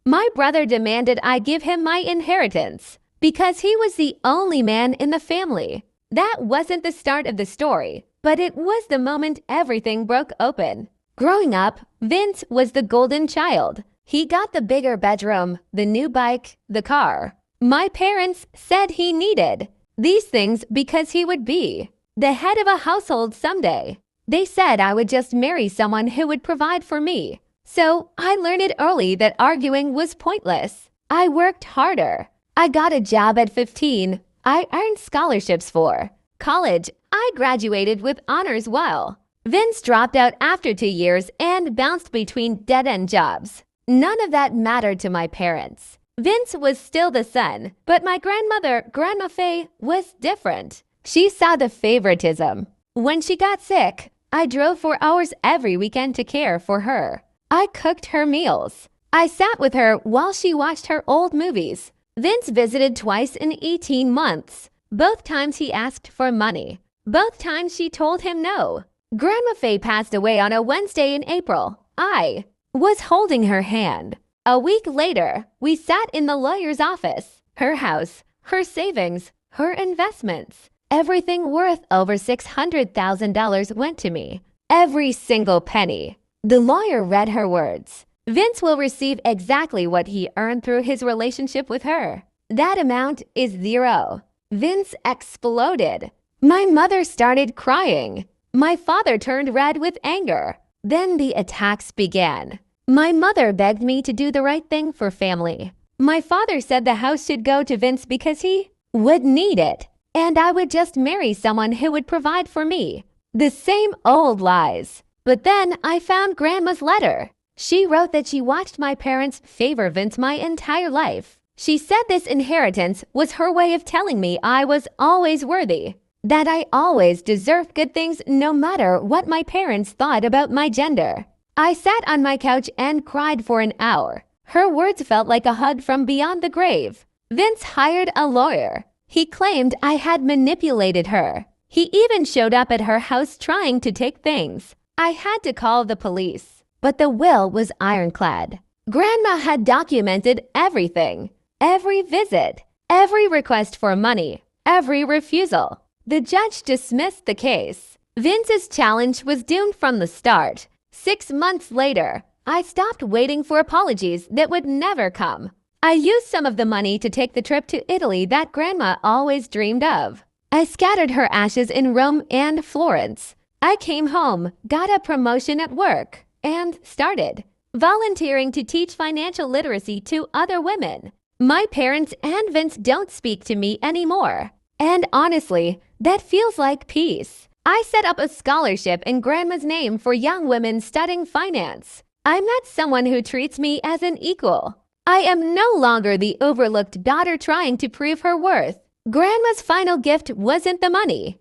My brother demanded I give him my inheritance because he was the only man in the family. That wasn't the start of the story, but it was the moment everything broke open. Growing up, Vince was the golden child. He got the bigger bedroom, the new bike, the car. My parents said he needed these things because he would be the head of a household someday. They said I would just marry someone who would provide for me. So I learned early that arguing was pointless. I worked harder. I got a job at 15. I earned scholarships for college. I graduated with honors well. Vince dropped out after 2 years and bounced between dead-end jobs. None of that mattered to my parents. Vince was still the son, but my grandmother, Grandma Faye, was different. She saw the favoritism. When she got sick, I drove for hours every weekend to care for her. I cooked her meals. I sat with her while she watched her old movies. Vince visited twice in 18 months. Both times he asked for money. Both times she told him no. Grandma Faye passed away on a Wednesday in April. I was holding her hand. A week later, we sat in the lawyer's office. Her house, her savings, her investments. Everything worth over $600,000 went to me. Every single penny. The lawyer read her words. Vince will receive exactly what he earned through his relationship with her. That amount is 0. Vince exploded. My mother started crying. My father turned red with anger. Then the attacks began. My mother begged me to do the right thing for family. My father said the house should go to Vince because he would need it, and I would just marry someone who would provide for me. The same old lies. But then I found Grandma's letter. She wrote that she watched my parents favor Vince my entire life. She said this inheritance was her way of telling me I was always worthy, that I always deserved good things no matter what my parents thought about my gender. I sat on my couch and cried for an hour. Her words felt like a hug from beyond the grave. Vince hired a lawyer. He claimed I had manipulated her. He even showed up at her house trying to take things. I had to call the police, but the will was ironclad. Grandma had documented everything. Every visit, every request for money, every refusal. The judge dismissed the case. Vince's challenge was doomed from the start. 6 months later, I stopped waiting for apologies that would never come. I used some of the money to take the trip to Italy that Grandma always dreamed of. I scattered her ashes in Rome and Florence. I came home, got a promotion at work, and started volunteering to teach financial literacy to other women. My parents and Vince don't speak to me anymore. And honestly, that feels like peace. I set up a scholarship in Grandma's name for young women studying finance. I'm not someone who treats me as an equal. I am no longer the overlooked daughter trying to prove her worth. Grandma's final gift wasn't the money.